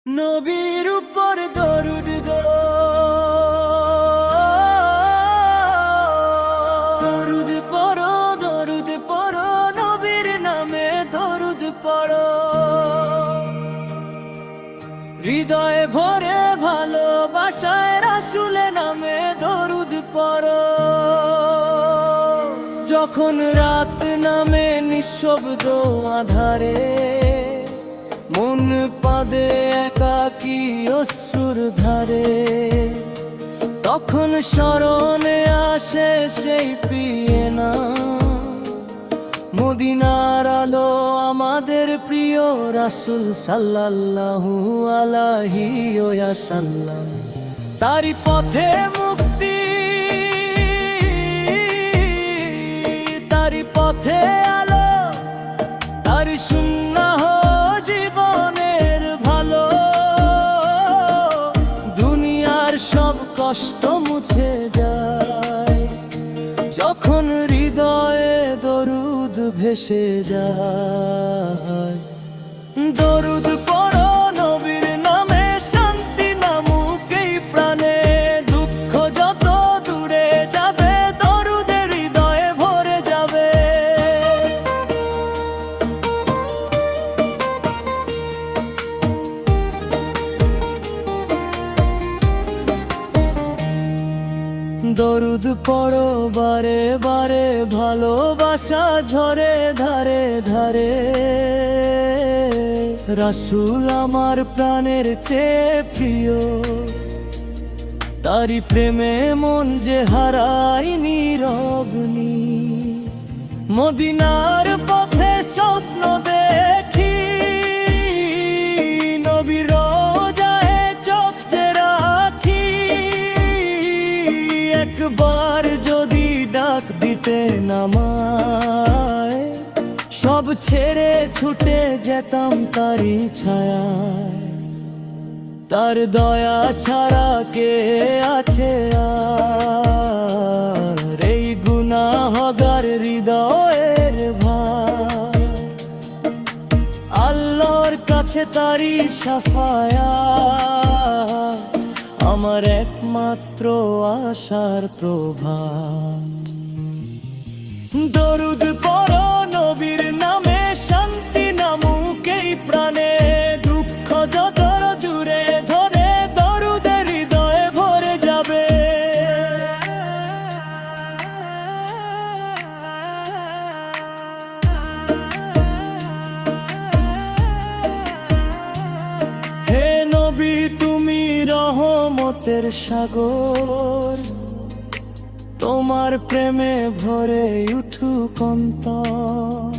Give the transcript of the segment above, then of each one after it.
নবীর উপর দরুদ দরুদ পড়ো, দরুদ পড়ো, নবীর নামে দরুদ পড়ো। হৃদয়ে ভরে ভালোবাসায় রাসূলের নামে দরুদ পড়ো। যখন রাত নামে নিঃশব্দ আধারে, মন পাদে একাকী অশ্রুর ধারে, তখন স্মরণে আসে সেই প্রিয় নাম, মদিনার আলো আমাদের প্রিয় রাসূল সাল্লাল্লাহু আলাইহি ওয়াসাল্লাম। তারি পথে মুক্তি, তারি পথে আলো, তারি সুন্নাহ জীবনের ভালো। দুনিয়ার সব কষ্ট মুছে যায় যখন হৃদয়ে দরুদ ভেসে যায়। দরুদ পড়ো নবীর নামে, শান্তি নামুক এই প্রাণে। দুঃখ যত দূরে যাবে, দরুদে হৃদয়ে ভরে যাবে। দরুদ পড়ো বারে বারে, ভালোবাসা ঝরে ধারে ধারে। রাসূল আমার প্রাণের চেয়ে প্রিয়, তারি প্রেমে মন যে হারায়নি রবনি। মদিনার পথে স্বপ্ন দেখি, নবীর রোজায় চোখ যে রাখি। একবার যদি ডাক দিতে নামায়, সব ছেড়ে ছুটে যেতাম তারি ছায়ায়। তার দয়া ছাড়া কে আছে আর এই গুনাহগার হৃদয়ের ভার। আল্লাহর কাছে তারি শাফায়াত, আমার একমাত্র আশার প্রভাত। দরুদ পড়ো নবীর নামে, শান্তি নামুক এই প্রাণে। দুঃখ যত দূরে ধরে, দরুদে হৃদয়ে ভরে যাবে। হে নবী তুমি রহমতের সাগর, তোমার প্রেমে ভরে উঠুক অন্তর।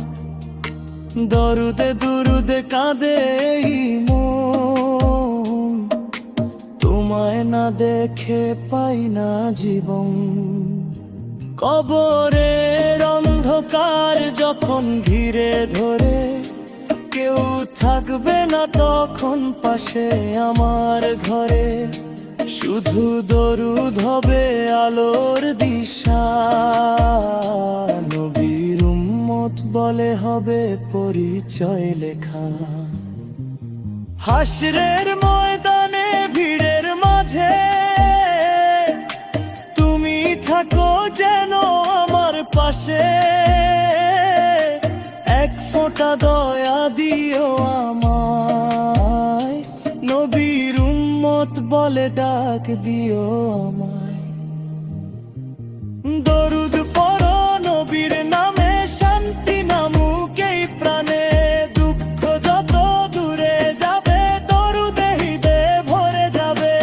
দরুদে দুরুদে কাঁদে এই মন, তোমায় না দেখে পাই না জীবন। কবরের অন্ধকার যখন ঘিরে ধরে, কেউ থাকবে না তখন পাশে আমার ঘরে। শুধু দরুদ হবে আলোর দিশা, নবীর উম্মত বলে হবে পরিচয় লেখা। হাসরের ময়দানে ভিড়ের মাঝে, তুমি থাকো যেন আমার পাশে। এক ফোঁটা দয়া দিও আমায়, নবীর উম্মত বলে ডাক দিও আমায়। দরুদ পড়ো নবীর নামে, শান্তি নামুক এই প্রাণে। দুঃখ যত দূরে যাবে, দরুদে হৃদয়ে ভরে যাবে।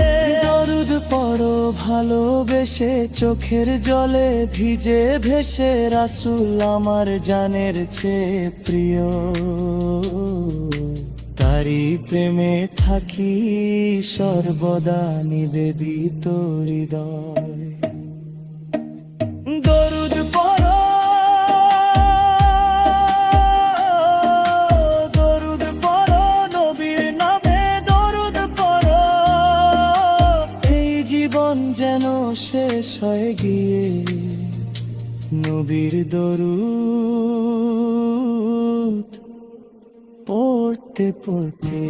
দরুদ পড়ো ভালোবেসে, চোখের জলে ভিজে ভেসে। রাসূল আমার জানের চেয়ে প্রিয়, তারি প্রেমে থাকি সর্বদা নিবেদিত হৃদয়। দরুদ পড়ো, দরুদ পড়ো নবীর নামে, দরুদ পড়ো। এই জীবন যেন শেষ হয়ে গিয়ে, নবীর দরুদ পড়তে পড়তে